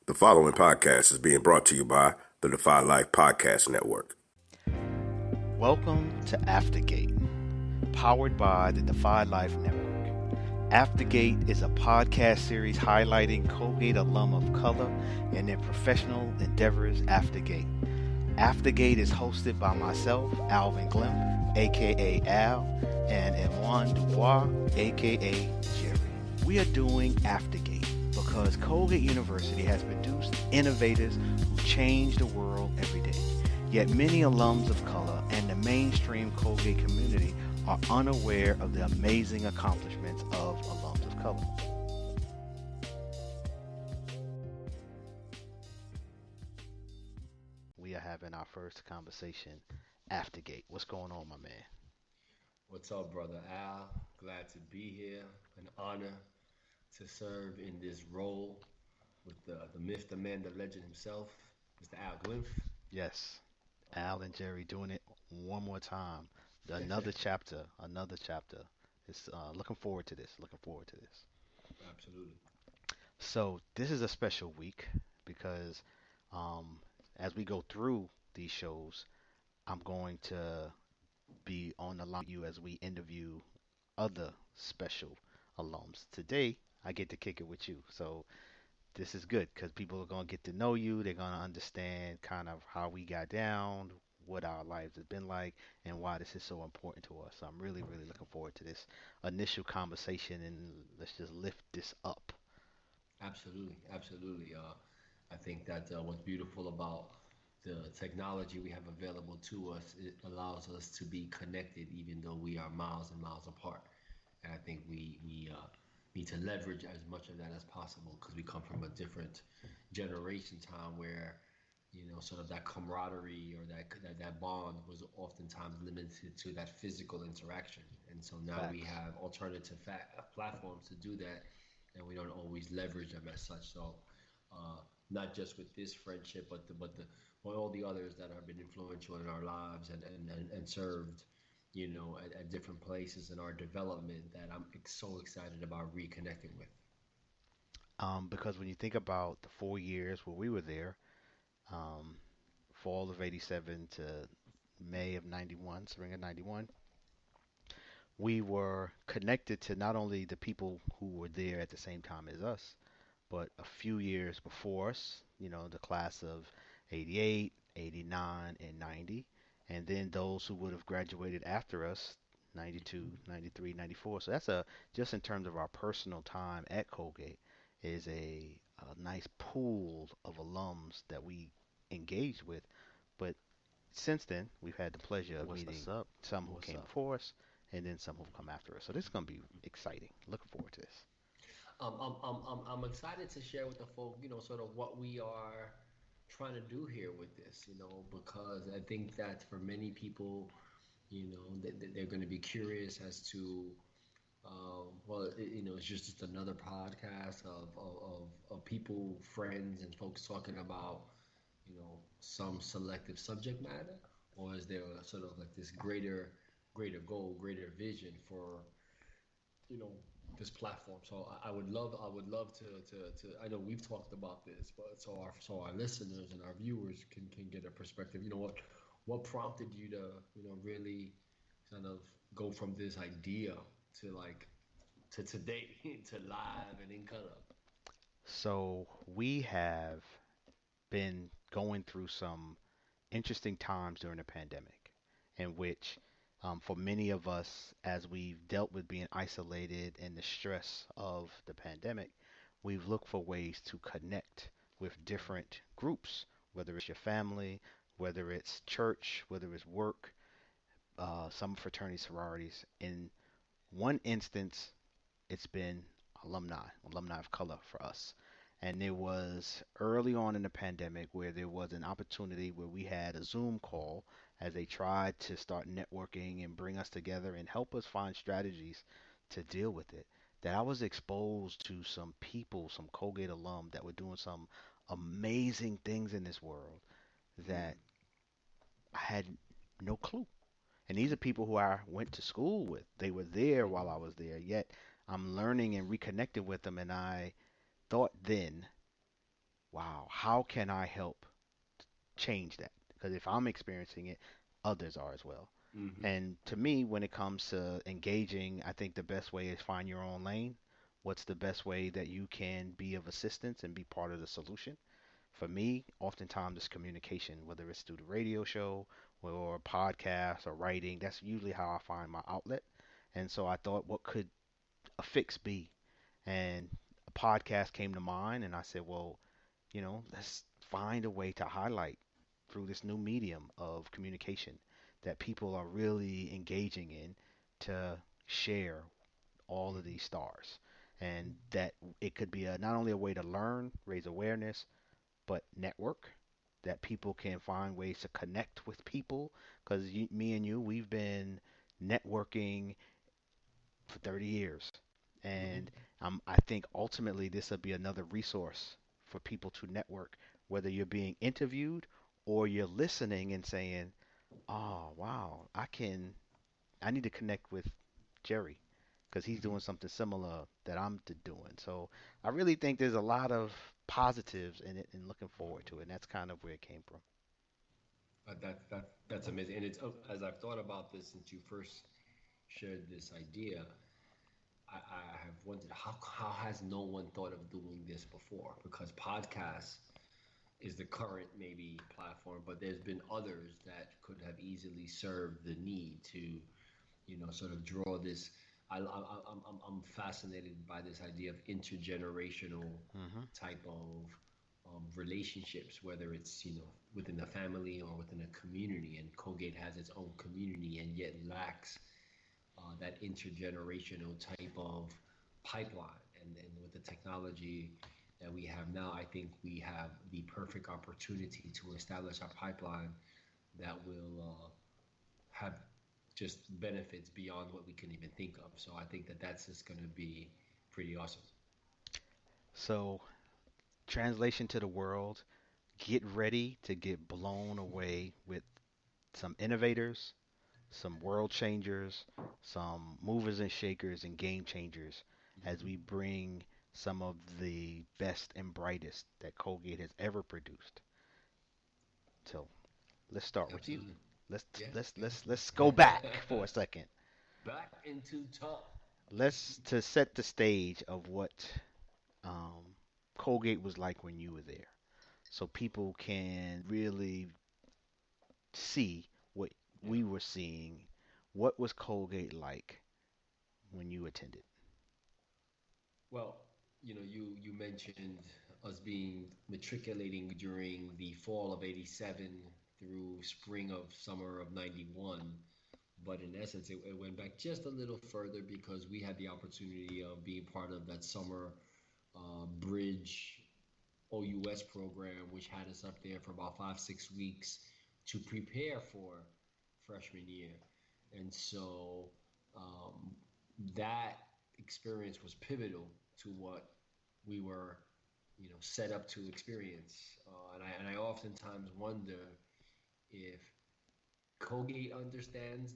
The following podcast is being brought to you by the Defy Life Podcast Network. Welcome to AfterGate, powered by the Defy Life Network. AfterGate is a podcast series highlighting Colgate alum of color and their professional endeavors after Gate. AfterGate is hosted by myself, Alvin, aka Al, and Edouin DuBois, aka Jerry. We are doing AfterGate because Colgate University has produced innovators who change the world every day. Yet many alums of color and the mainstream Colgate community are unaware of the amazing accomplishments of alums of color. We are having our first conversation after Gate. What's going on, my man? What's up, brother Al? Glad to be here. An honor to serve in this role with the myth, the man, the legend himself, Mr. Al Glimph. Yes, Al and Jerry doing it one more time. Another chapter, another chapter. It's looking forward to this. Looking forward to this. Absolutely. So this is a special week because um, as we go through these shows, I'm going to be on the line with you as we interview other special alums. Today, I get to kick it with you. So this is good because people are going to get to know you. They're going to understand kind of how we got down, what our lives have been like, and why this is so important to us. So I'm really, really looking forward to this initial conversation, and let's just lift this up. Absolutely. Absolutely. I think that what's beautiful about the technology we have available to us, it allows us to be connected even though we are miles and miles apart. And I think we need to leverage as much of that as possible because we come from a different generation time where sort of that camaraderie or that bond was oftentimes limited to that physical interaction. And so now we Facts. have alternative platforms to do that, and we don't always leverage them as such. So, not just with this friendship, but all the others that have been influential in our lives and served, at different places in our development that I'm so excited about reconnecting with. Because when you think about the 4 years where we were there, um, fall of '87 to May of '91, spring of '91, we were connected to not only the people who were there at the same time as us, but a few years before us, the class of '88, '89, and '90, and then those who would have graduated after us, '92, '93, '94. So that's just in terms of our personal time at Colgate, is a nice pool of alums that we engaged with. But since then, we've had the pleasure of meeting some who came before us and then some who have come after us. So this is going to be exciting. Looking forward to this. I'm excited to share with the folk, sort of what we are trying to do here with this, because I think that for many people, they're going to be curious as to, well, it's just another podcast of people, friends, and folks talking about, some selective subject matter, or is there a sort of like this greater goal, greater vision for you know this platform. So I would love to. I know we've talked about this, but so our listeners and our viewers can get a perspective. What prompted you to really kind of go from this idea to like to today to live and in color. So we have been going through some interesting times during the pandemic, in which, for many of us, as we've dealt with being isolated and the stress of the pandemic, we've looked for ways to connect with different groups, whether it's your family, whether it's church, whether it's work, some fraternity sororities. In one instance, it's been alumni of color for us. And there was early on in the pandemic where there was an opportunity where we had a Zoom call as they tried to start networking and bring us together and help us find strategies to deal with it. That I was exposed to some people, some Colgate alum that were doing some amazing things in this world that I had no clue. And these are people who I went to school with. They were there while I was there, yet I'm learning and reconnecting with them. And I thought then wow, how can I help change that? Because if I'm experiencing it, others are as well. Mm-hmm. And to me, when it comes to engaging, I think the best way is find your own lane. What's the best way that you can be of assistance and be part of the solution? For me, oftentimes it's communication, whether it's through the radio show or a podcast or writing. That's usually how I find my outlet. And so I thought, what could a fix be? And a podcast came to mind, and I said, well, let's find a way to highlight through this new medium of communication that people are really engaging in to share all of these stars. And that it could be not only a way to learn, raise awareness, but network, that people can find ways to connect with people. Because me and you, we've been networking for 30 years. Mm-hmm. And I think ultimately this will be another resource for people to network, whether you're being interviewed or you're listening and saying, oh, wow, I need to connect with Jerry because he's Mm-hmm. doing something similar that I'm doing. So I really think there's a lot of positives in it and looking forward to it. And that's kind of where it came from. That's amazing. And it's as I've thought about this since you first shared this idea, I have wondered how has no one thought of doing this before? Because podcasts is the current maybe platform, but there's been others that could have easily served the need to, sort of draw this. I'm fascinated by this idea of intergenerational Hmm. type of relationships, whether it's within a family or within a community. And Colgate has its own community, and yet lacks that intergenerational type of pipeline. And with the technology that we have now, I think we have the perfect opportunity to establish a pipeline that will have just benefits beyond what we can even think of. So I think that that's just going to be pretty awesome. So, translation to the world, get ready to get blown away with some innovators, some world changers, some movers and shakers and game changers as we Hmm. bring some of the best and brightest that Colgate has ever produced. So let's start with you. Absolutely. Let's Yeah, let's yeah. let's let's go back for a second. Back into top. Let's to set the stage of what um, Colgate was like when you were there, so people can really see what Yeah. we were seeing. What was Colgate like when you attended? Well, you mentioned us being matriculating during the fall of '87 through spring of summer of '91. But in essence, it went back just a little further because we had the opportunity of being part of that summer bridge OUS program, which had us up there for about 5, 6 weeks to prepare for freshman year. And so um, that experience was pivotal to what we were, set up to experience. And I oftentimes wonder if Colgate understands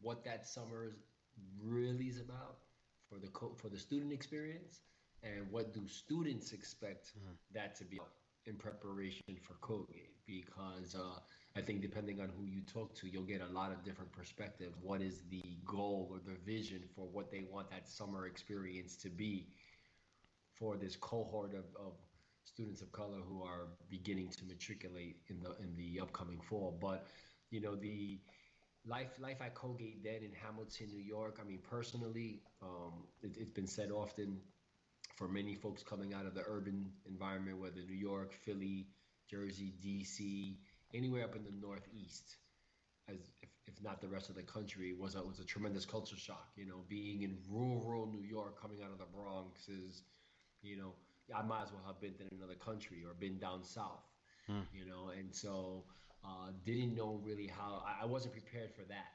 what that summer is really is about for for the student experience, and what do students expect Mm. that to be in preparation for Colgate. Because I think depending on who you talk to, you'll get a lot of different perspectives. What is the goal or the vision for what they want that summer experience to be for this cohort of students of color who are beginning to matriculate in the upcoming fall? But the life at Colgate then in Hamilton, New York. I mean, personally, it's been said often for many folks coming out of the urban environment, whether New York, Philly, Jersey, DC, anywhere up in the Northeast, as if not the rest of the country, was a tremendous culture shock. Being in rural New York, coming out of the Bronx is, you know, I might as well have been in another country or been down south. Mm. And so didn't know really how. I wasn't prepared for that.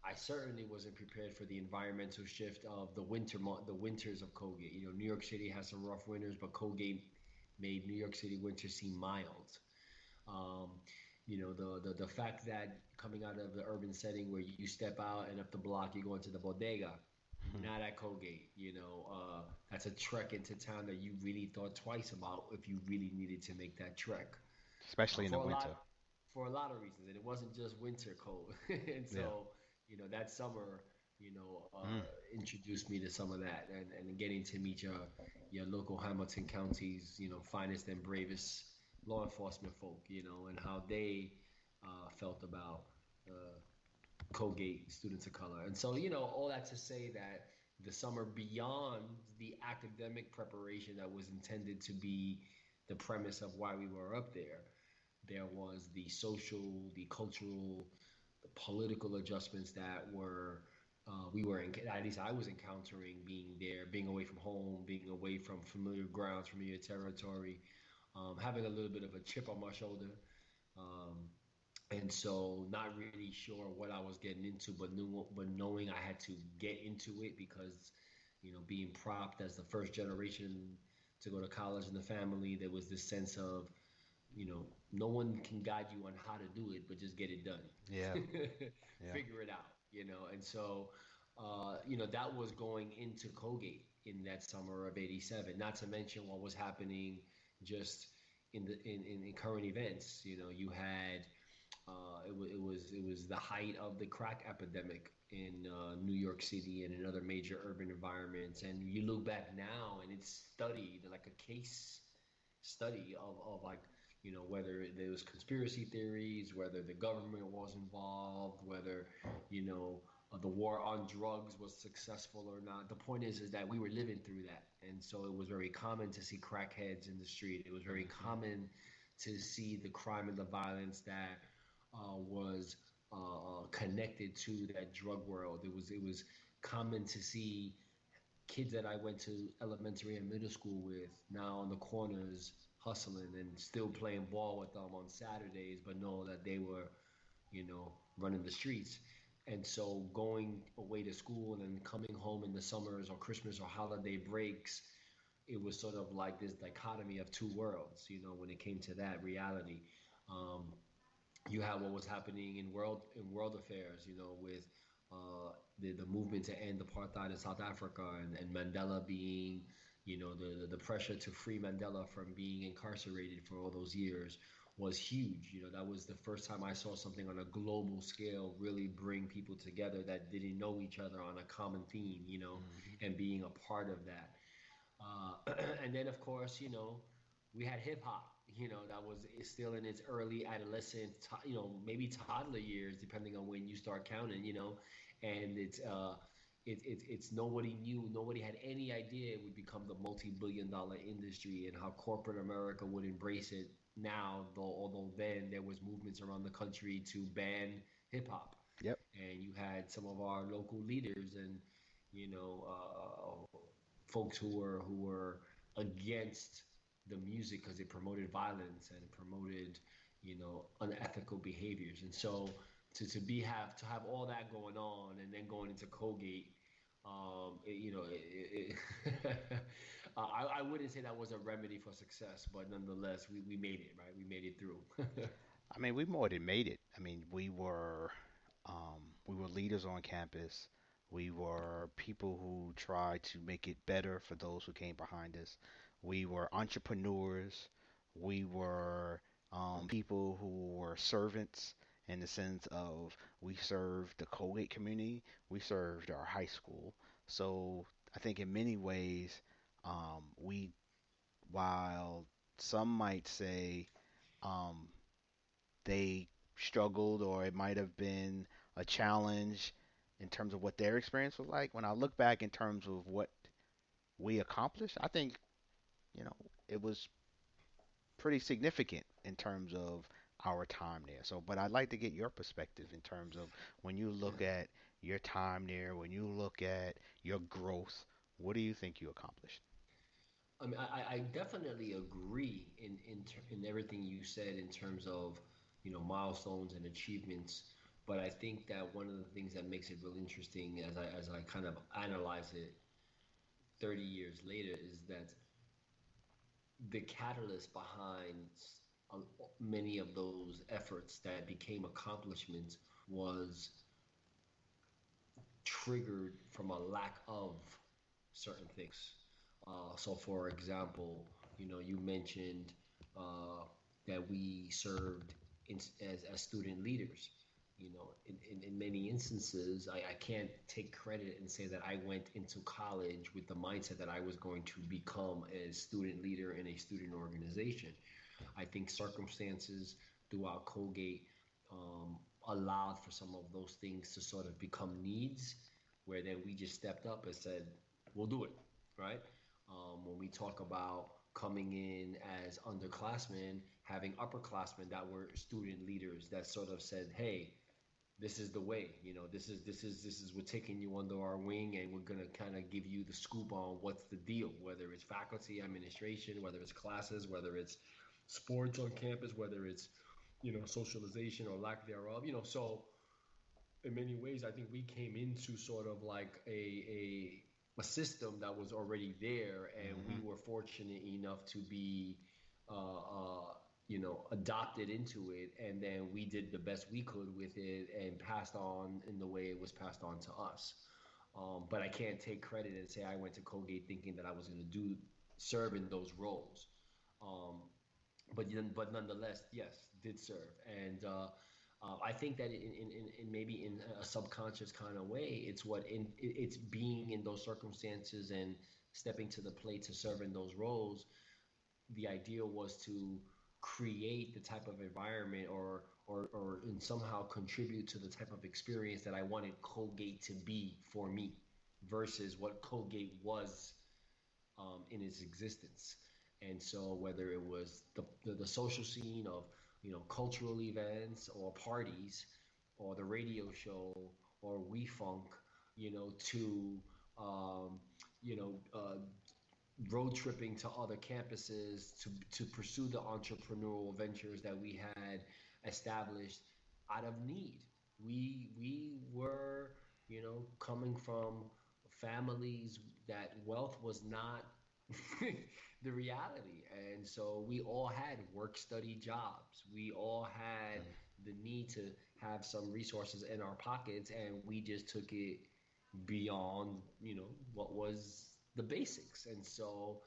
I certainly wasn't prepared for the environmental shift of the winters of Colgate. New York City has some rough winters, but Colgate made New York City winters seem mild. Um, the fact that coming out of the urban setting where you step out and up the block you go into the bodega, not at Colgate. That's a trek into town that you really thought twice about if you really needed to make that trek. Especially in the For a lot winter. of reasons, and it wasn't just winter cold. And Yeah. so, that summer, Mm. introduced me to some of that, and getting to meet your local Hamilton County's, finest and bravest law enforcement folk, and how they felt about uh, Colgate students of color. And so, all that to say that the summer beyond the academic preparation that was intended to be the premise of why we were up there was the social, the cultural, the political adjustments that were we were at least I was encountering being there, being away from home, being away from familiar grounds, familiar territory, having a little bit of a chip on my shoulder, um, and so not really sure what I was getting into, but knowing I had to get into it because being propped as the first generation to go to college in the family, there was this sense of no one can guide you on how to do it, but just get it done. Yeah. Yeah. Figure it out, And so, that was going into Colgate in that summer of '87. Not to mention what was happening just in current events. You had it was the height of the crack epidemic in New York City and in other major urban environments. And you look back now, and it's studied like a case study of like whether there was conspiracy theories, whether the government was involved, whether the war on drugs was successful or not. The point is that we were living through that, and so it was very common to see crackheads in the street. It was very Hmm. common to see the crime and the violence that was connected to that drug world. It was common to see kids that I went to elementary and middle school with now on the corners hustling and still playing ball with them on Saturdays, but know that they were, running the streets. And so going away to school and then coming home in the summers or Christmas or holiday breaks, it was sort of like this dichotomy of two worlds, when it came to that reality. Um, you had what was happening in world affairs, with the movement to end apartheid in South Africa, and Mandela being, the pressure to free Mandela from being incarcerated for all those years was huge. That was the first time I saw something on a global scale really bring people together that didn't know each other on a common theme, Hmm. and being a part of that. And then, of course, we had hip hop. That was still in its early adolescent, maybe toddler years, depending on when you start counting. And it's nobody knew, nobody had any idea it would become the multi-billion-dollar industry and how corporate America would embrace it now. Although then there was movements around the country to ban hip hop, Yep. and you had some of our local leaders and you know folks who were against the music because it promoted violence and it promoted unethical behaviors. And so to have all that going on and then going into Colgate, I wouldn't say that was a remedy for success, but nonetheless we made it, right. We made it through. I mean, we more than made it. I mean, we were leaders on campus. We were people who tried to make it better for those who came behind us. We were entrepreneurs. We were people who were servants in the sense of we served the Colgate community. We served our high school. So I think in many ways, we, while some might say, um, they struggled or it might have been a challenge in terms of what their experience was like. When I look back in terms of what we accomplished, I think, you know, it was pretty significant in terms of our time there. So, but I'd like to get your perspective in terms of when you look at your time there, when you look at your growth, what do you think you accomplished? I mean, I definitely agree in everything you said in terms of milestones and achievements. But I think that one of the things that makes it really interesting as I kind of analyze it 30 years later is that the catalyst behind uh, many of those efforts that became accomplishments was triggered from a lack of certain things. So, for example, you mentioned uh, that we served as student leaders. In many instances, I can't take credit and say that I went into college with the mindset that I was going to become a student leader in a student organization. I think circumstances throughout Colgate allowed for some of those things to sort of become needs, where then we just stepped up and said, we'll do it, right? When we talk about coming in as underclassmen, having upperclassmen that were student leaders that sort of said, hey, this is the way, this is we're taking you under our wing, and we're going to kind of give you the scoop on what's the deal, whether it's faculty administration, whether it's classes, whether it's sports on campus, whether it's socialization or lack thereof. So in many ways, I think we came into sort of like a system that was already there, and we Hmm. were fortunate enough to be, adopted into it, and then we did the best we could with it and passed on in the way it was passed on to us. But I can't take credit and say I went to Colgate thinking that I was going to do serve in those roles. Um, but nonetheless, yes, did serve, and I think that in maybe in a subconscious kind of way, it's being in those circumstances and stepping to the plate to serve in those roles. The idea was to create the type of environment, or and somehow contribute to the type of experience that I wanted Colgate to be for me, versus what Colgate was in its existence. And so whether it was the social scene of cultural events or parties, or the radio show, or We Funk, to um, road tripping to other campuses to pursue the entrepreneurial ventures that we had established out of need. We were, coming from families that wealth was not the reality. And so we all had work study jobs. We all had the need to have some resources in our pockets, and we just took it beyond, what was the basics. And so,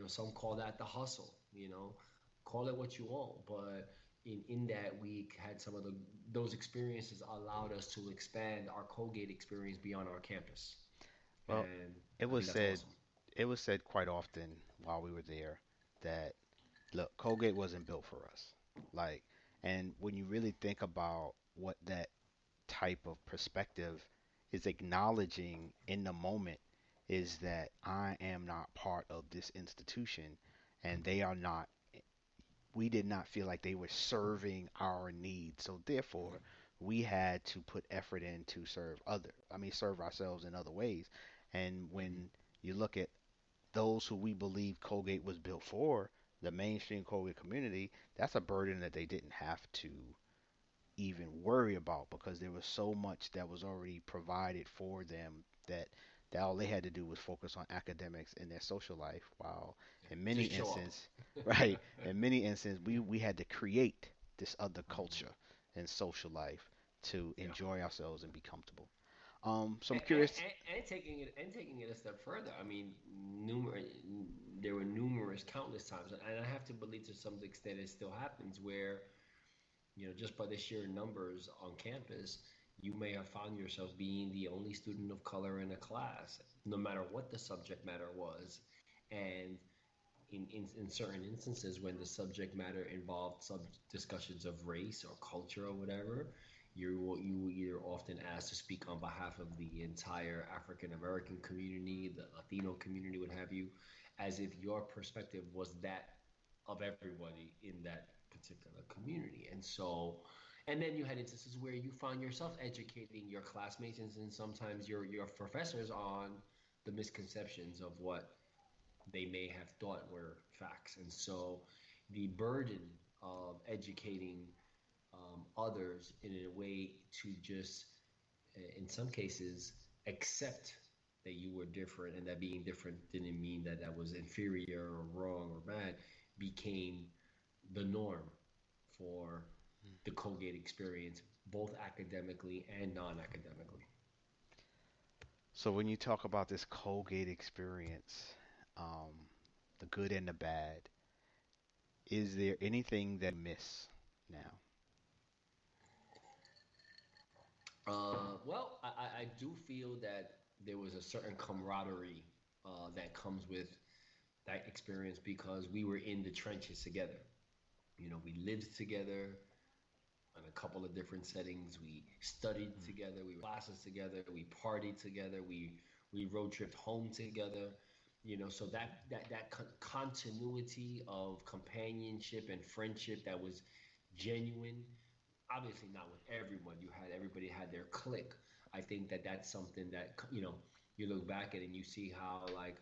some call that the hustle, call it what you want. But in that, we had some of those experiences allowed us to expand our Colgate experience beyond our campus. Well, And it I was think that's said awesome. it was said quite often while we were there that look, Colgate wasn't built for us. Like, and when you really think about what that type of perspective is acknowledging in the moment, is that I am not part of this institution, and they are not, we did not feel like they were serving our needs. So therefore, we had to put effort in to serve ourselves in other ways. And when you look at those who we believe Colgate was built for, the mainstream Colgate community, that's a burden that they didn't have to even worry about, because there was so much that was already provided for them that all they had to do was focus on academics and their social life. While in many Just show up. instances, right, in many instances, we had to create this other culture and social life to Yeah. enjoy ourselves and be comfortable. So I'm and, curious. and taking it a step further. I mean, numerous there were numerous, countless times, and I have to believe to some extent it still happens, where just by the sheer numbers on campus, you may have found yourself being the only student of color in a class, no matter what the subject matter was, and in certain instances when the subject matter involved sub discussions of race or culture or whatever, you were either often asked to speak on behalf of the entire African American community, the Latino community, what have you, as if your perspective was that of everybody in that particular community. And so, and then you had instances where you found yourself educating your classmates, and sometimes your professors on the misconceptions of what they may have thought were facts. And so the burden of educating others in a way to just, in some cases, accept that you were different, and that being different didn't mean that that was inferior or wrong or bad, became the norm for the Colgate experience, both academically and non academically. So when you talk about this Colgate experience, um, the good and the bad, is there anything that you miss now? Well, I do feel that there was a certain camaraderie that comes with that experience because we were in the trenches together. You know, we lived together in a couple of different settings. We studied Mm. together. We were classes together. We partied together. We road tripped home together. You know, so that continuity of companionship and friendship that was genuine. Obviously, not with everyone. Everybody had their clique. I think that that's something that you look back at and you see how like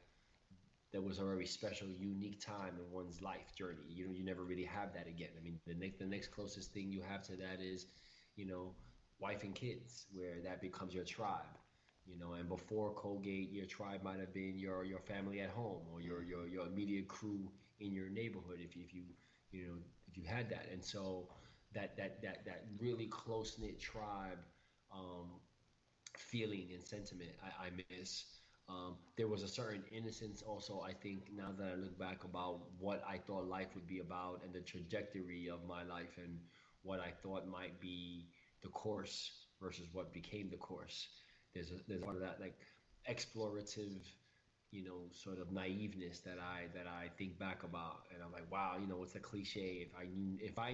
that was a very special, unique time in one's life journey. You know, you never really have that again. I mean, the next closest thing you have to that is, you know, wife and kids, where that becomes your tribe. You know, and before Colgate, your tribe might have been your family at home or Hmm. your immediate crew in your neighborhood if you you know if you had that. And so that really close knit tribe um, feeling and sentiment I miss. There was a certain innocence also, I think, now that I look back about what I thought life would be about and the trajectory of my life and what I thought might be the course versus what became the course. There's a part of that like explorative, sort of naiveness that I think back about and I'm like, wow, what's a cliche? Hmm. If I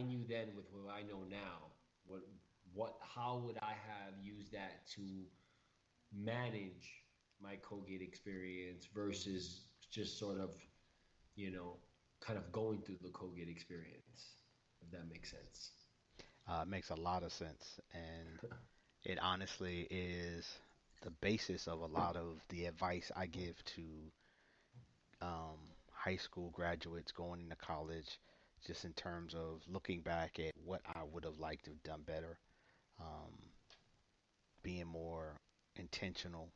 knew then with what I know now, what how would I have used that to manage my Colgate experience versus just sort of, you know, kind of going through the Colgate experience, if that makes sense. It makes a lot of sense, and it honestly is the basis of a lot of the advice I give to high school graduates going into college, just in terms of looking back at what I would have liked to have done better, um, being more intentional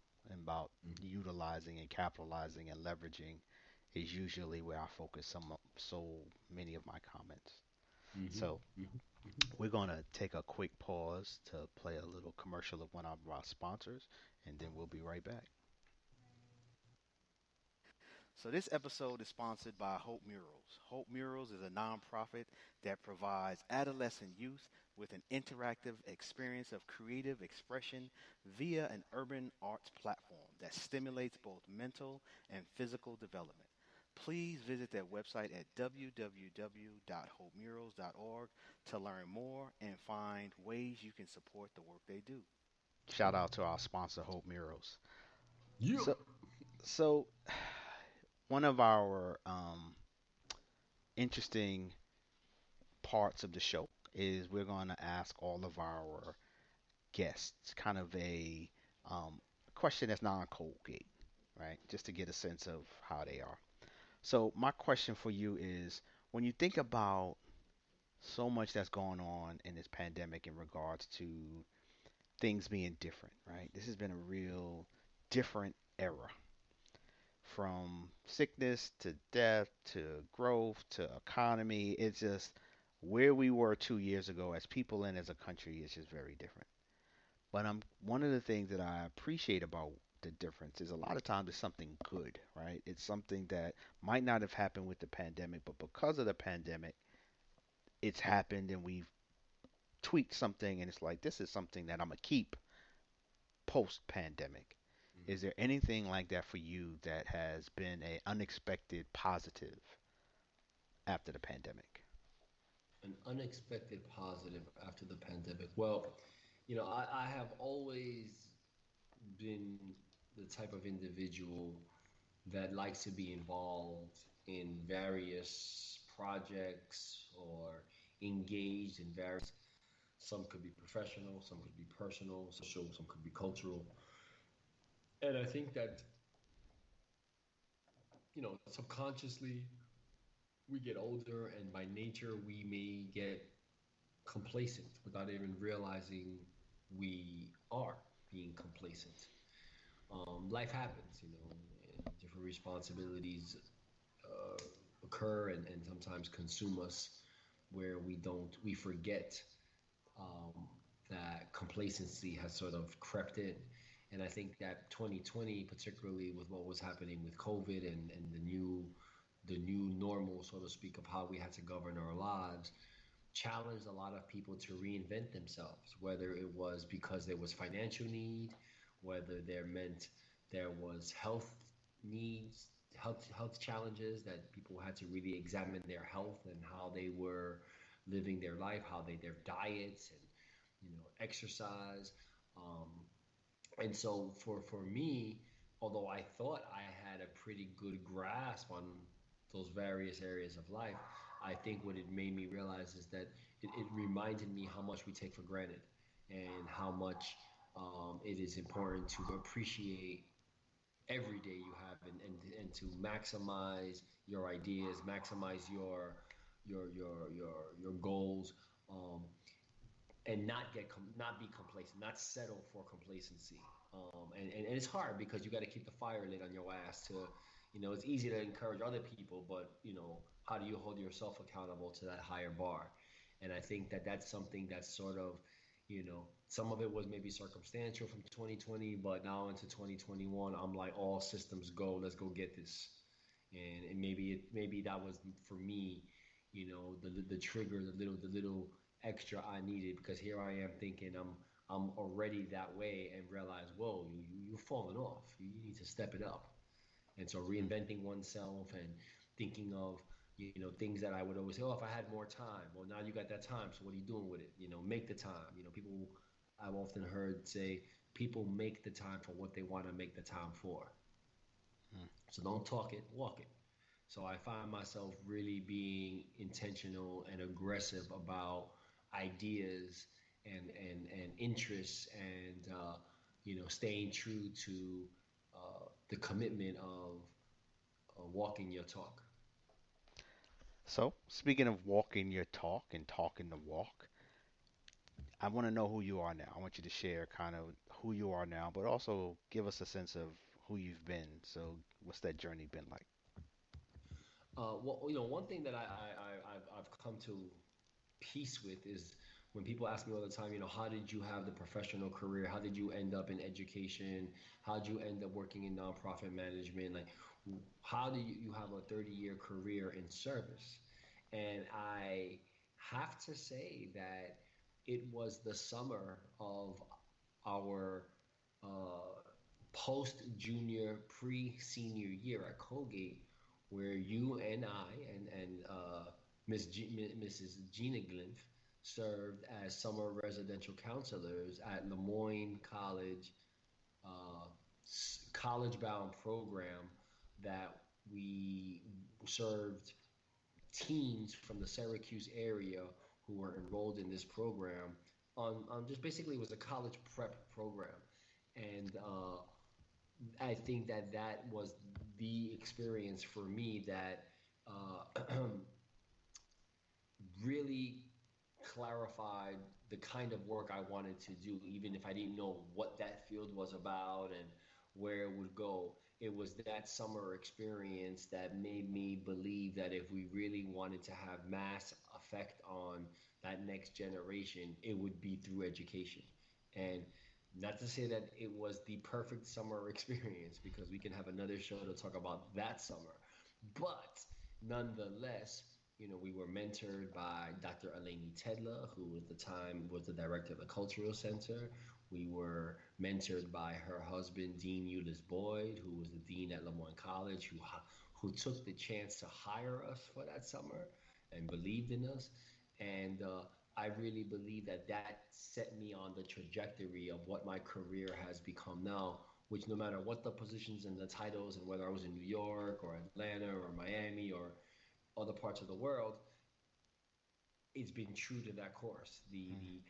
about utilizing and capitalizing and leveraging is usually where I focus so many of my comments. Mm-hmm. So we're going to take a quick pause to play a little commercial of one of our sponsors, and then we'll be right back. So, this episode is sponsored by Hope Murals. Hope Murals is a nonprofit that provides adolescent youth with an interactive experience of creative expression via an urban arts platform that stimulates both mental and physical development. Please visit their website at www.hopemurals.org to learn more and find ways you can support the work they do. Shout out to our sponsor, Hope Murals. Yeah. So, so one of our interesting parts of the show is we're going to ask all of our guests kind of a question that's non-Colgate, right? Just to get a sense of how they are. So my question for you is, when you think about so much that's going on in this pandemic in regards to things being different, right? This has been a real different era, from sickness to death to growth to economy. It's just where we were 2 years ago as people and as a country is just very different. But one of the things that I appreciate about the difference is a lot of times it's something good, right? It's something that might not have happened with the pandemic, but because of the pandemic, it's happened and we've tweaked something and it's like this is something that I'm gonna keep post pandemic. Is there anything like that for you that has been a unexpected positive after the pandemic? An unexpected positive after the pandemic. Well, I have always been the type of individual that likes to be involved in various projects or engaged in various, some could be professional, some could be personal, social, some could be cultural. And I think that, subconsciously we get older and by nature we may get complacent without even realizing we are being complacent. Life happens, and different responsibilities uh, occur and sometimes consume us where we forget. Um, that complacency has sort of crept in. And I think that 2020, particularly with what was happening with COVID and the new normal, so to speak, of how we had to govern our lives, challenged a lot of people to reinvent themselves, whether it was because there was financial need, whether there was health needs, health challenges that people had to really examine their health and how they were living their life, their diets and exercise. Um, and so for me, although I thought I had a pretty good grasp on those various areas of life, I think what it made me realize is that it reminded me how much we take for granted and how much it is important to appreciate every day you have and to maximize your ideas, maximize your goals. And not be complacent, not settle for complacency. And it's hard because you got to keep the fire lit on your ass to, it's easy to encourage other people, but how do you hold yourself accountable to that higher bar? And I think that that's something that's sort of, some of it was maybe circumstantial from 2020, but now into 2021, I'm like all systems go, let's go get this. And maybe that was for me, the trigger, the little extra I needed, because here I am thinking I'm already that way and realize, whoa, you've fallen off. You need to step it up. And so reinventing oneself and thinking of things that I would always say, oh, if I had more time. Well, now you got that time, so what are you doing with it? Make the time. People, I've often heard say, people make the time for what they want to make the time for. Mm. So don't talk it, walk it. So I find myself really being intentional and aggressive about ideas and interests and staying true to the commitment of walking your talk. So, speaking of walking your talk and talking the walk, I want to know who you are now. I want you to share kind of who you are now, but also give us a sense of who you've been. So, what's that journey been like? Well, one thing that I've come to peace with is when people ask me all the time, how did you have the professional career? How did you end up in education? How did you end up working in nonprofit management? Like, how do you have a 30-year career in service? And I have to say that it was the summer of our uh, post junior, pre senior year at Colgate, where you and I and Mrs. Gina Glinf served as summer residential counselors at Lemoyne College, uh, college bound program that we served teens from the Syracuse area who were enrolled in this program on just basically it was a college prep program. And I think that that was the experience for me that really clarified the kind of work I wanted to do, even if I didn't know what that field was about and where it would go. It was that summer experience that made me believe that if we really wanted to have mass effect on that next generation, it would be through education. And not to say that it was the perfect summer experience, because we can have another show to talk about that summer. But nonetheless, we were mentored by Dr. Eleni Tedla, who at the time was the director of the Cultural Center. We were mentored by her husband, Dean Eulis Boyd, who was the dean at Lemoyne College, who took the chance to hire us for that summer and believed in us. And I really believe that that set me on the trajectory of what my career has become now, which no matter what the positions and the titles, and whether I was in New York or Atlanta or Miami or other parts of the world, it's been true to that course. The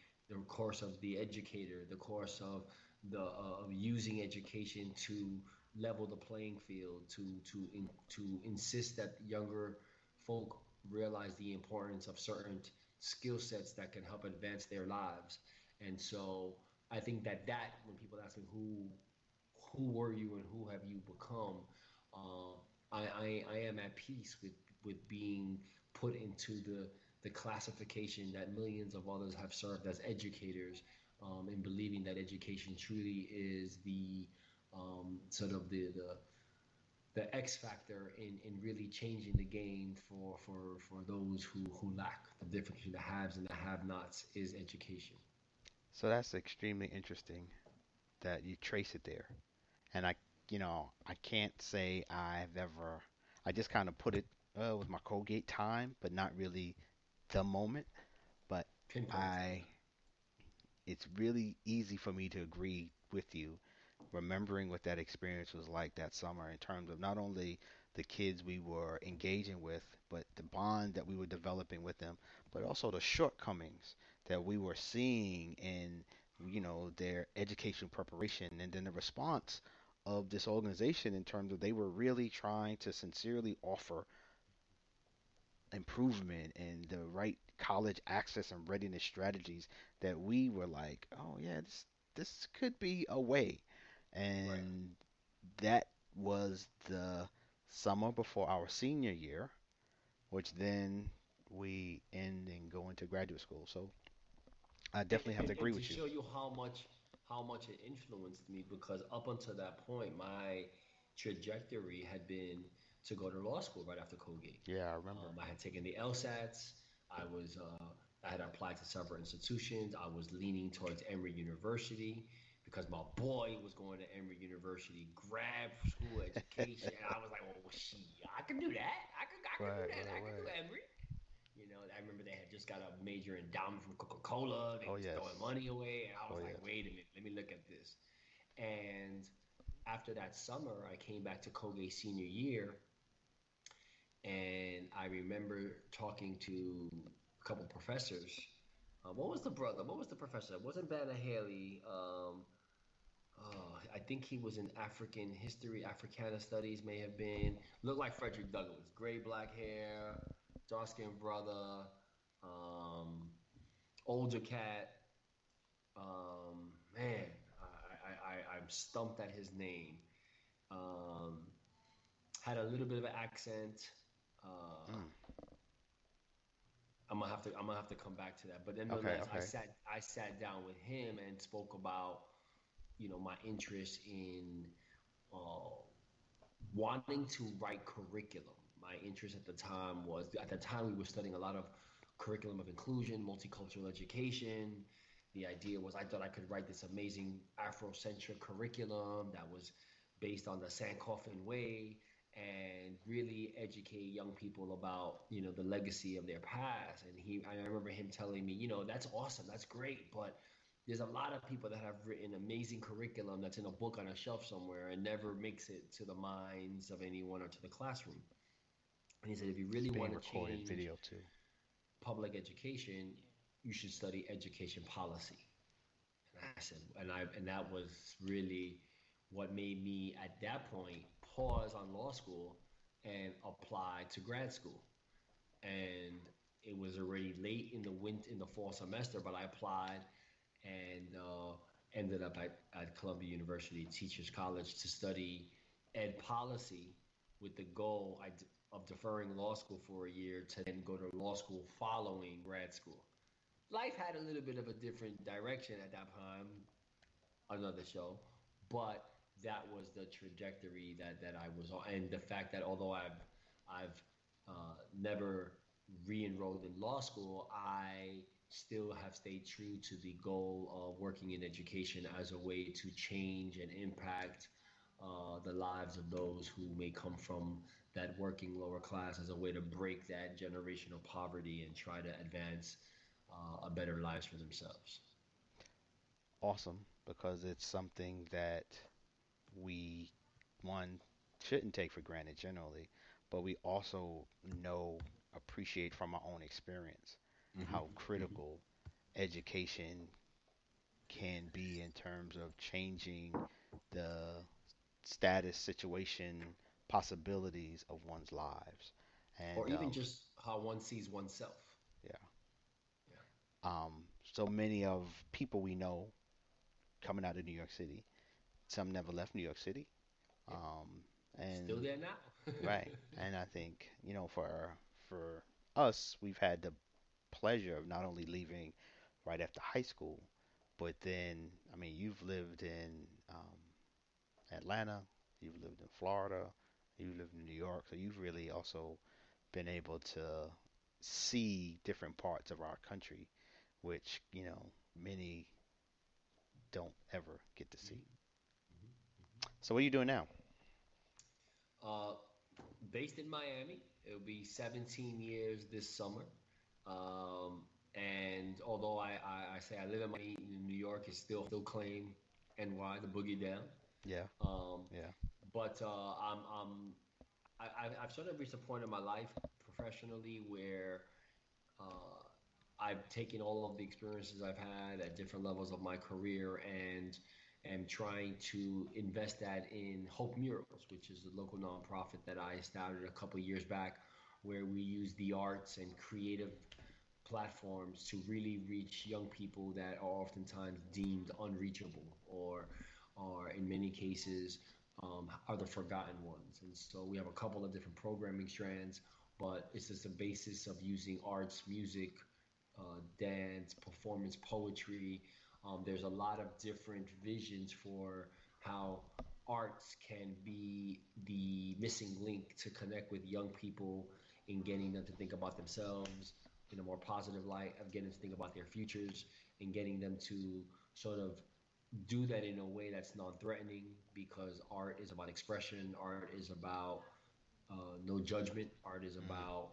course of the educator, the course of using education to level the playing field, to insist that younger folk realize the importance of certain skill sets that can help advance their lives. And so I think that when people ask me who were you and who have you become, uh, I am at peace with being put into the classification that millions of others have served as educators, in believing that education truly is the sort of the X factor in really changing the game for those who lack. The difference between the haves and the have-nots is education. So that's extremely interesting that you trace it there. And I can't say I've ever, I just kind of put it, with my Colgate time, but not really the moment. But Pinpoint it, I, yeah. it's really easy for me to agree with you, remembering what that experience was like that summer in terms of not only the kids we were engaging with, but the bond that we were developing with them, but also the shortcomings that we were seeing in, their education preparation, and then the response of this organization in terms of they were really trying to sincerely offer improvement and the right college access and readiness strategies that we were like, oh yeah, this could be a way. Right. And that was the summer before our senior year, which then we end and go into graduate school. So I And, definitely have and, to and agree to with you. show you how much it influenced me, because up until that point, my trajectory had been to go to law school right after Colgate. Yeah, I remember. I had taken the LSATs. I had applied to several institutions. I was leaning towards Emory University because my boy was going to Emory University, grad school education. And I was like, "Oh, shit, I can do that. I can do Right, that. right, I can do right. Emory." I remember they had just got a major endowment from Coca-Cola. They Oh was throwing yes. money away, and I Oh was like, yes. "Wait a minute, let me look at this." And after that summer, I came back to Colgate senior year, and I remember talking to a couple professors. What was the brother? What was the professor? It wasn't Banner Haley. I think he was in African history, Africana studies, may have been. Looked like Frederick Douglass, gray black hair, dark skinned brother, um, older cat. Man, I'm stumped at his name. Um, had a little bit of an accent. Uh, Mm. I'm gonna have to come back to that. But Okay, nonetheless, I okay. sat I sat down with him and spoke about my interest in uh, wanting to write curriculum. My interest at the time was, at the time we were studying a lot of curriculum of inclusion, multicultural education. The idea was, I thought I could write this amazing Afrocentric curriculum that was based on the Sankoffin way and really educate young people about the legacy of their past. And I remember him telling me, that's awesome, that's great, but there's a lot of people that have written amazing curriculum that's in a book on a shelf somewhere and never makes it to the minds of anyone or to the classroom. And he said, if you It's really being want to recorded change video too. public education, you should study education policy. And I said, and that was really what made me at that point pause on law school and apply to grad school. And it was already late in the fall semester, but I applied and ended up at Columbia University Teachers College to study ed policy with the goal of deferring law school for a year to then go to law school following grad school. Life had a little bit of a different direction at that time, another show, but that was the trajectory that I was on, and the fact that although I've never re-enrolled in law school, I still have stayed true to the goal of working in education as a way to change and impact the lives of those who may come from that working lower class, as a way to break that generational poverty and try to advance a better lives for themselves. Awesome, because it's something that we, one, shouldn't take for granted generally, but we also appreciate from our own experience Mm-hmm. how Mm-hmm. critical education can be in terms of changing the status, situation, possibilities of one's lives. Or And even just how one sees oneself. yeah, Yeah. so many of people we know coming out of New York City, some never left New York City. Yep. Um, Still and there now. right, and I think for us, we've had the pleasure of not only leaving right after high school, But then, I mean, you've lived in Atlanta, you've lived in Florida, you've lived in New York, so you've really also been able to see different parts of our country, which, many don't ever get to see. Mhm, mhm, mhm. So what are you doing now? Uh, Based in Miami. It'll be 17 years this summer. And although I say I live in Miami, New York is still claim NY, the boogie down. Yeah, Um, yeah. but I've sort of reached a point in my life professionally where uh, I've taken all of the experiences I've had at different levels of my career and am trying to invest that in Hope Murals, which is a local nonprofit that I started a couple of years back, where we use the arts and creative platforms to really reach young people that are oftentimes deemed unreachable or in many cases are the forgotten ones. And so we have a couple of different programming strands, but it's just a basis of using arts, music, dance, performance, poetry. There's a lot of different visions for how arts can be the missing link to connect with young people in getting them to think about themselves in a more positive light, of getting them to think about their futures, and getting them to sort of do that in a way that's non-threatening because art is about expression, art is about no judgment, art is Mm, about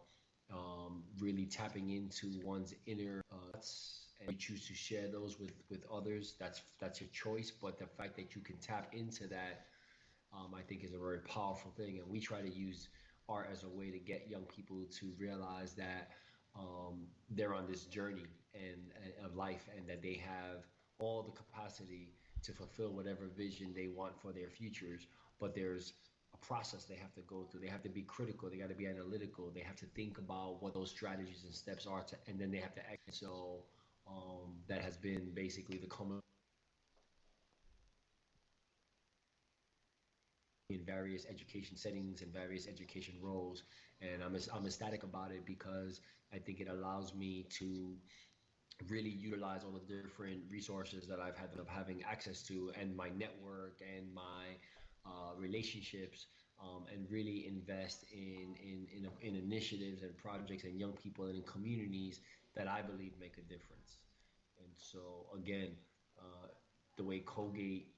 really tapping into one's inner thoughts, and you choose to share those with others. That's your choice, but the fact that you can tap into that, I think, is a very powerful thing. And we try to use art as a way to get young people to realize that they're on this journey and of life, and that they have all the capacity to fulfill whatever vision they want for their futures. But there's a process they have to go through. They have to be critical. They got to be analytical. They have to think about what those strategies and steps are, and then they have to act. So that has been basically the common in various education settings and various education roles. And I'm ecstatic about it because I think it allows me to really utilize all the different resources that I've had of having access to, and my network and my relationships, and really invest in initiatives and projects and young people and in communities that I believe make a difference. And so again, uh, the way Colgate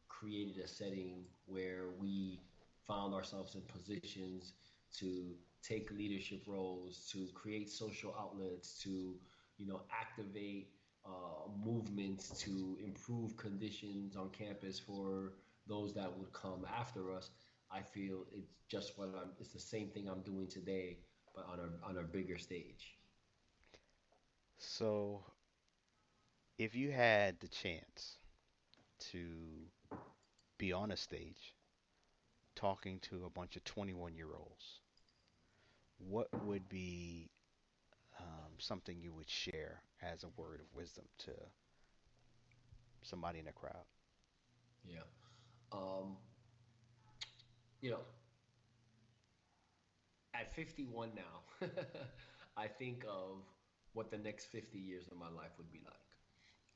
created a setting where we found ourselves in positions to take leadership roles, to create social outlets, to activate movements to improve conditions on campus for those that would come after us. I feel it's just what I'm. It's the same thing I'm doing today, but on a bigger stage. So, if you had the chance to be on a stage talking to a bunch of 21-year-olds, what would be something you would share as a word of wisdom to somebody in the crowd? Yeah. Um, you know, at 51 now, I think of what the next 50 years of my life would be like.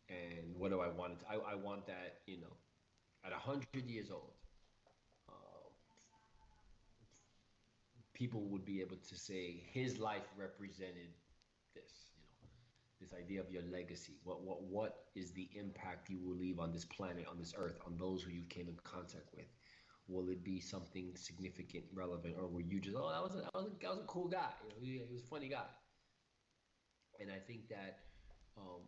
And what do I want? I want that, at 100 years old, uh, people would be able to say his life represented this, this idea of your legacy. What is the impact you will leave on this planet, on this earth, on those who you came in contact with? Will it be something significant, relevant, or were you just, oh, that was a cool guy, he was a funny guy? And I think that um,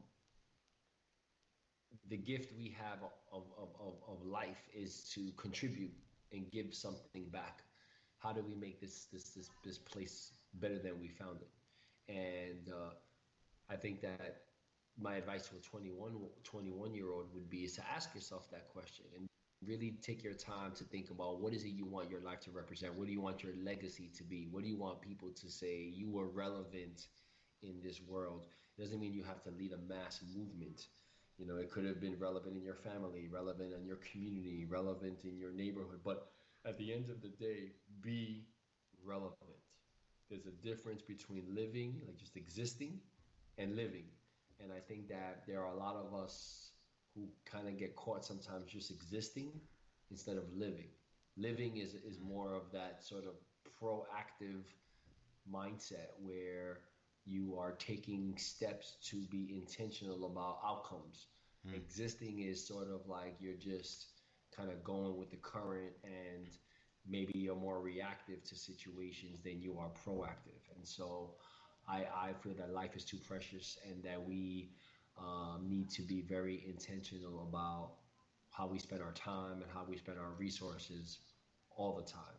the gift we have of life is to contribute and give something back. How do we make this place better than we found it? And I think that my advice to a 21 year old would be is to ask yourself that question and really take your time to think about what is it you want your life to represent? What do you want your legacy to be? What do you want people to say you were relevant in this world? It doesn't mean you have to lead a mass movement. It could have been relevant in your family, relevant in your community, relevant in your neighborhood. But at the end of the day, be relevant. There's a difference between living, like just existing, and living. And I think that there are a lot of us. who kind of get caught sometimes just existing instead of living. Living is more of that sort of proactive mindset where you are taking steps to be intentional about outcomes. Mm. Existing is sort of like you're just kind of going with the current, and maybe you're more reactive to situations than you are proactive. And so I feel that life is too precious, and that we need to be very intentional about how we spend our time and how we spend our resources all the time,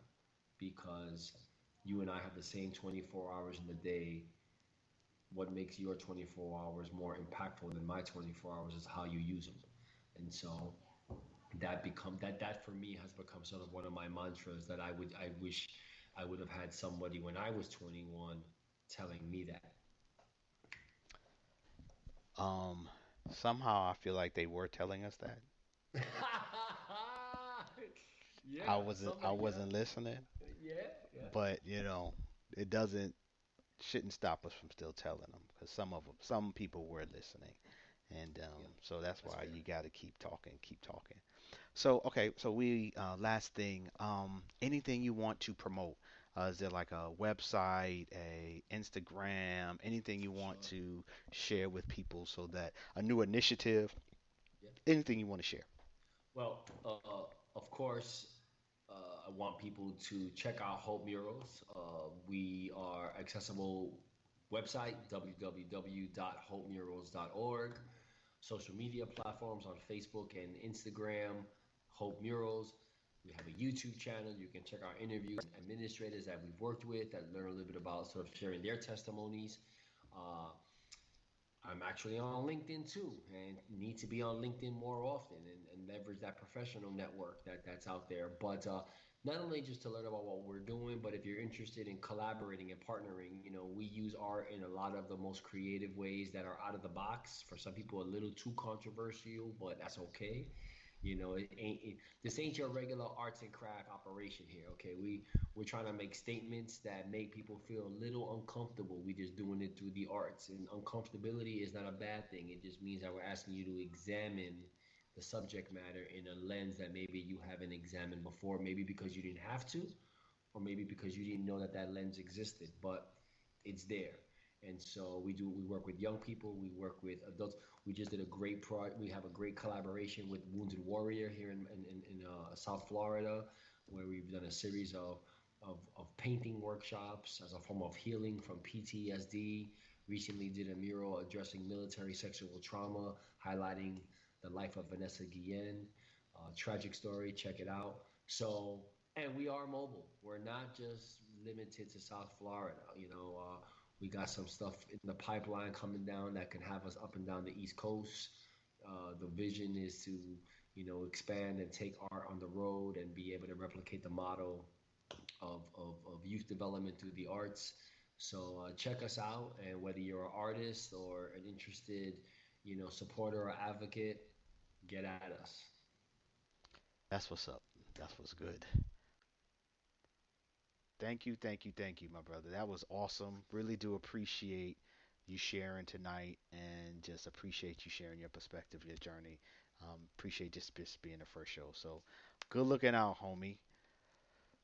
because you and I have the same 24 hours in the day. What makes your 24 hours more impactful than my 24 hours is how you use them. And so that for me has become sort of one of my mantras, that I wish I would have had somebody when I was 21 telling me that. Um, Somehow I feel like they were telling us that. Yeah, I somebody, yeah, wasn't listening, yeah, yeah, but it doesn't shouldn't stop us from still telling them, because some people were listening, and yeah. so that's That's why fair. you got to keep talking, keep talking. So okay, so we last thing, anything you want to promote? Is there like a website, a Instagram, anything you want Sure. to share with people, so that a new initiative, Yeah. anything you want to share? Well, of course, I want people to check out Hope Murals. We are accessible website www.hopemurals.org. Social media platforms on Facebook and Instagram, Hope Murals. We have a YouTube channel. You can check our interviews with administrators that we've worked with, that learn a little bit about sort of sharing their testimonies. Uh, I'm actually on LinkedIn too, and need to be on LinkedIn more often, and leverage that professional network that's out there. But not only just to learn about what we're doing, but if you're interested in collaborating and partnering, we use art in a lot of the most creative ways that are out of the box. For some people, a little too controversial, but that's okay. This ain't your regular arts and craft operation here. Okay, we're trying to make statements that make people feel a little uncomfortable. We just doing it through the arts, and uncomfortability is not a bad thing. It just means that we're asking you to examine the subject matter in a lens that maybe you haven't examined before, maybe because you didn't have to, or maybe because you didn't know that that lens existed, but it's there. And so we work with young people, we work with adults. We just did a great we have a great collaboration with Wounded Warrior here in South Florida, where we've done a series of painting workshops as a form of healing from PTSD. Recently did a mural addressing military sexual trauma, highlighting the life of Vanessa Guillen. Tragic story, check it out. So, and we are mobile. We're not just limited to South Florida. We got some stuff in the pipeline coming down that can have us up and down the East Coast. The vision is to, expand and take art on the road and be able to replicate the model of youth development through the arts. So check us out, and whether you're an artist or an interested, supporter or advocate, get at us. That's what's up. That's what's good. Thank you, thank you, thank you, my brother. That was awesome. Really do appreciate you sharing tonight, and just appreciate you sharing your perspective, your journey. Appreciate just being the first show. So good looking out, homie.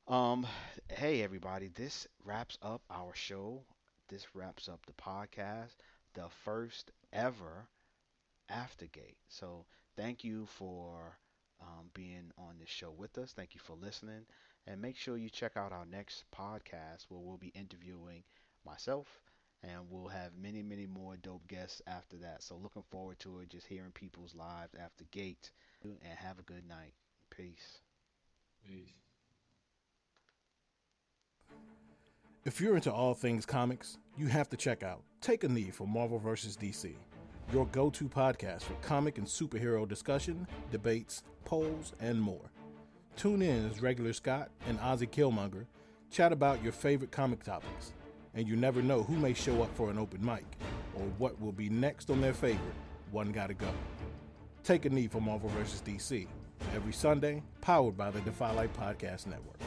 Um, hey everybody, this wraps up our show. This wraps up the podcast, the first ever AfterGate. So thank you for being on this show with us. Thank you for listening. And make sure you check out our next podcast, where we'll be interviewing myself, and we'll have many, many more dope guests after that. So looking forward to it, just hearing people's lives after Gate. And have a good night. Peace. Peace. If you're into all things comics, you have to check out Take a Knee for Marvel vs. DC, your go-to podcast for comic and superhero discussion, debates, polls, and more. Tune in as Regular Scott and Ozzy Killmonger chat about your favorite comic topics, and you never know who may show up for an open mic, or what will be next on their favorite One Gotta Go. Take a Knee for Marvel vs. DC, every Sunday, powered by the Defy Light Podcast Network.